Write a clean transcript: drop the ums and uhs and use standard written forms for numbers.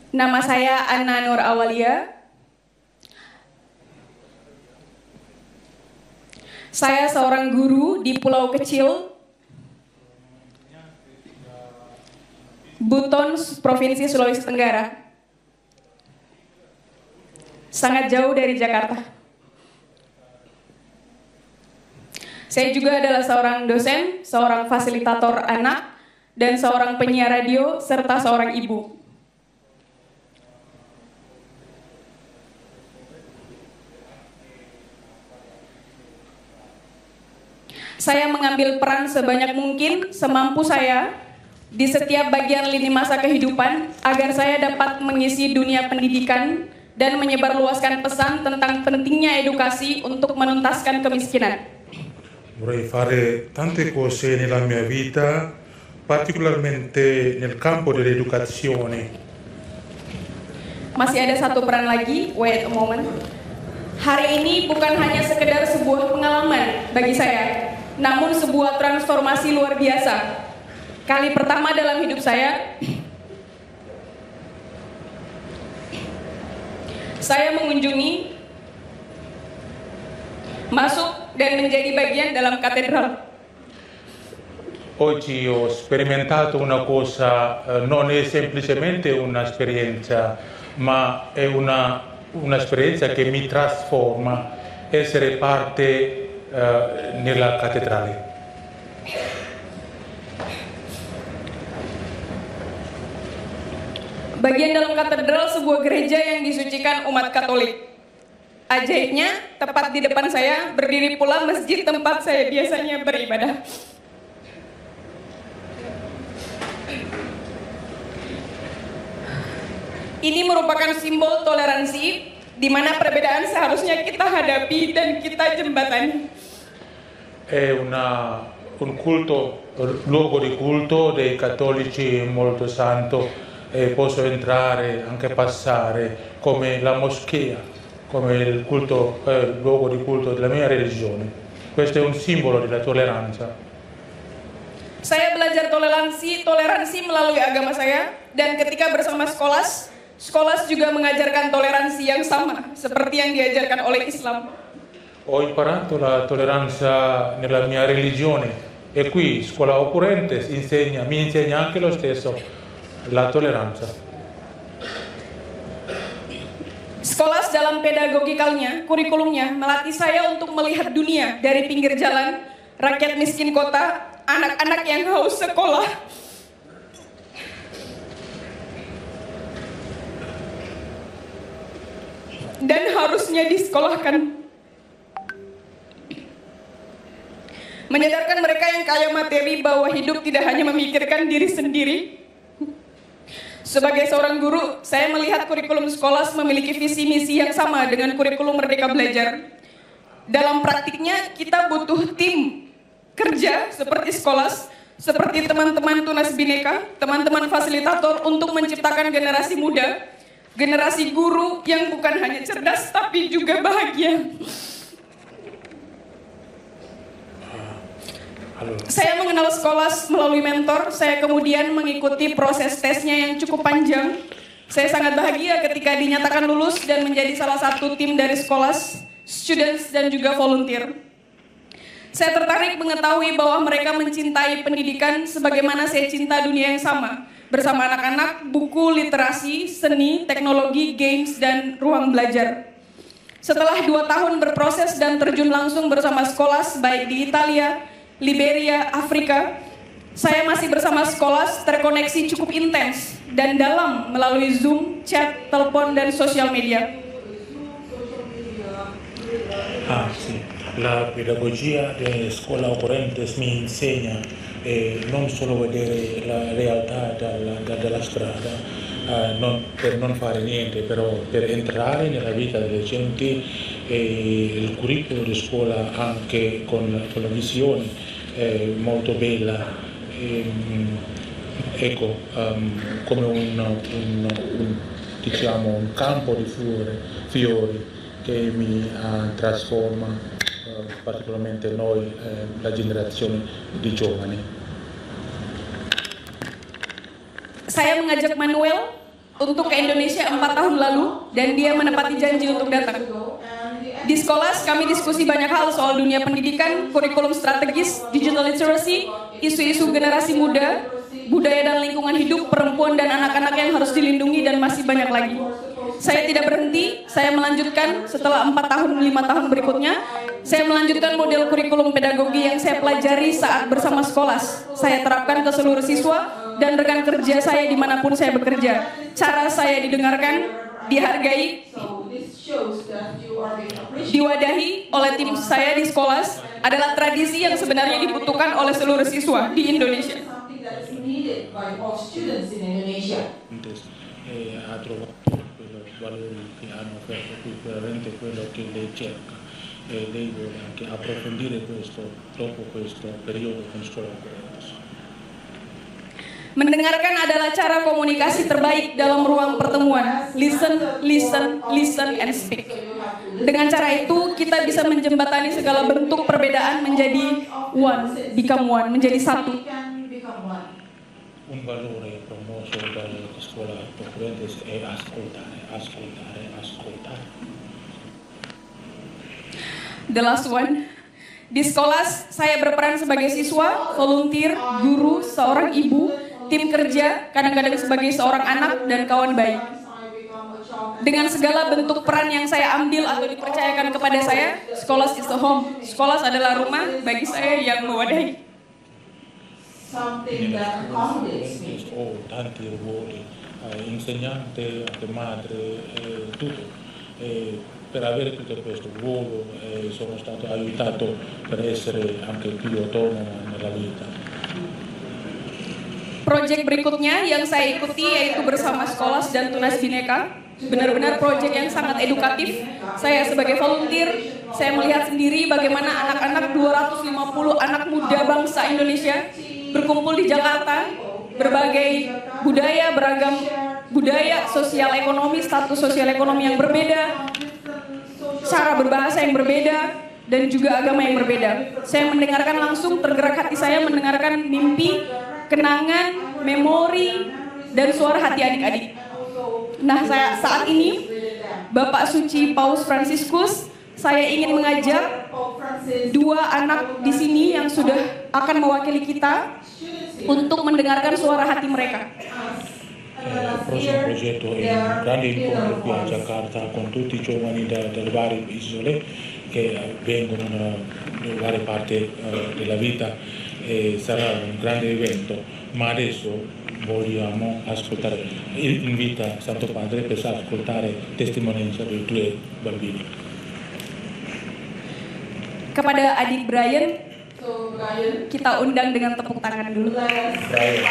Nama saya Anna Nur Awalia. Saya seorang guru di pulau kecil Buton, Provinsi Sulawesi Tenggara. Sangat jauh dari Jakarta. Saya juga adalah seorang dosen, seorang fasilitator anak, dan seorang penyiar radio, serta seorang ibu. Saya mengambil peran sebanyak mungkin, semampu saya, di setiap bagian lini masa kehidupan, agar saya dapat mengisi dunia pendidikan dan menyebarluaskan pesan tentang pentingnya edukasi untuk menuntaskan kemiskinan. Vorrei fare tante cose nella mia vita, particolarmente nel campo dell'educazione. Masih ada satu peran lagi, wait a moment. Hari ini bukan hanya sekedar sebuah pengalaman bagi saya, namun sebuah transformasi luar biasa. Kali pertama dalam hidup saya mengunjungi, masuk dan menjadi bagian dalam katedral. Oggi ho sperimentato una cosa, non è semplicemente un'esperienza, ma è un'esperienza che mi trasforma, essere parte nella cattedrale. Bagian dalam katedral sebuah gereja yang disucikan umat Katolik. Ajaibnya, tepat di depan saya berdiri pula masjid tempat saya biasanya beribadah. Ini merupakan simbol toleransi, di mana perbedaan seharusnya kita hadapi dan kita jembatani. È un luogo di culto dei cattolici molto santo. E posso entrare, anche passare, come la moschea, come il luogo di culto della mia religione. Questo è un simbolo della tolleranza. Saya belajar toleransi melalui agama saya, dan ketika bersama Skolas juga mengajarkan toleransi yang sama, seperti yang diajarkan oleh Islam. Ho imparato la tolleranza nella mia religione e qui Scuola Occurrentes mi insegna anche lo stesso. La toleranza. Skolas dalam pedagogikalnya, kurikulumnya, melatih saya untuk melihat dunia dari pinggir jalan, rakyat miskin kota, anak-anak yang haus sekolah. Dan harusnya disekolahkan. Menyadarkan mereka yang kaya materi bahwa hidup tidak hanya memikirkan diri sendiri. Sebagai seorang guru, saya melihat kurikulum Skolas memiliki visi misi yang sama dengan kurikulum Merdeka Belajar. Dalam praktiknya, kita butuh tim kerja seperti Skolas, seperti teman-teman Tunas Bhinneka, teman-teman fasilitator untuk menciptakan generasi muda, generasi guru yang bukan hanya cerdas tapi juga bahagia. Saya mengenal Skolas melalui mentor, saya kemudian mengikuti proses tesnya yang cukup panjang. Saya sangat bahagia ketika dinyatakan lulus dan menjadi salah satu tim dari Skolas, students dan juga volunteer. Saya tertarik mengetahui bahwa mereka mencintai pendidikan sebagaimana saya cinta dunia yang sama. Bersama anak-anak, buku, literasi, seni, teknologi, games, dan ruang belajar. Setelah 2 tahun berproses dan terjun langsung bersama Skolas, baik di Italia, Liberia, Afrika, saya masih bersama Skolas terkoneksi cukup intens dan dalam melalui Zoom, chat, telepon, dan sosial media. Sì. La pedagogia di Scuola Occurrentes mi insegna non solo vedere la realtà dalla strada, per non fare niente, però per entrare nella vita delle genti, il curriculum di scuola anche con la visione molto bella, ecco, come un campo di fiori che mi trasforma, particolarmente noi, la generazione di giovani. Saya mengajak Manuel untuk ke Indonesia 4 tahun lalu dan dia menepati janji untuk datang. Di sekolah kami diskusi banyak hal soal dunia pendidikan, kurikulum strategis, digital literacy, isu-isu generasi muda, budaya dan lingkungan hidup, perempuan dan anak-anak yang harus dilindungi, dan masih banyak lagi. Saya tidak berhenti, saya melanjutkan setelah 4 tahun, 5 tahun berikutnya, saya melanjutkan model kurikulum pedagogi yang saya pelajari saat bersama sekolah. Saya terapkan ke seluruh siswa dan rekan kerja saya dimanapun saya bekerja. Cara saya didengarkan, dihargai, diwadahi oleh tim saya di sekolah adalah tradisi yang sebenarnya dibutuhkan oleh seluruh siswa di Indonesia. Ha trovato quello valori che hanno offerto qui veramente quello che lei cerca, e lei vuole anche approfondire questo dopo questo periodo con scuola Ocorrentes. Mendengarkan adalah cara komunikasi terbaik dalam ruang pertemuan. Listen, listen, listen, and speak. Dengan cara itu, kita bisa menjembatani segala bentuk perbedaan menjadi become one, menjadi satu. Un valore promosso dalla scuola Ocorrentes è ascoltare, ascoltare, ascoltare. The last one. Di sekolah, saya berperan sebagai siswa, volunteer, guru, seorang ibu, tim kerja, kadang-kadang sebagai seorang anak dan kawan baik. Dengan segala bentuk peran yang saya ambil atau dipercayakan kepada saya, sekolah is a home. Sekolah adalah rumah bagi saya yang mewadahi. Ho tanti ruoli, insegnante, anche madre, tutto. Per avere tutto questo ruolo sono stato aiutato per essere anche più autonomo nella vita. Proyek berikutnya yang saya ikuti yaitu bersama sekolah dan Tunas Bhinneka. Benar-benar proyek yang sangat edukatif. Saya sebagai volunteer, saya melihat sendiri bagaimana anak-anak 250 anak muda bangsa Indonesia berkumpul di Jakarta, berbagai budaya, beragam budaya, sosial ekonomi, status sosial ekonomi yang berbeda, cara berbahasa yang berbeda, dan juga agama yang berbeda. Saya mendengarkan langsung, tergerak hati saya mendengarkan mimpi, kenangan, memori, dan suara hati adik-adik. Nah, saat ini, Bapak Suci Paus Fransiskus, saya ingin mengajak 2 anak di sini yang sudah akan mewakili kita untuk mendengarkan suara hati mereka. Il prossimo progetto è un grande incontro qui a Jakarta con tutti i giovani dalle varie isole che vengono dalle varie parti della vita, e sarà un grande evento, ma adesso vogliamo ascoltare, invita Santo Padre per ascoltare testimonianza dei 2 bambini. Kepada adik Brian, kita undang dengan tepuk tangan dulu. Brian.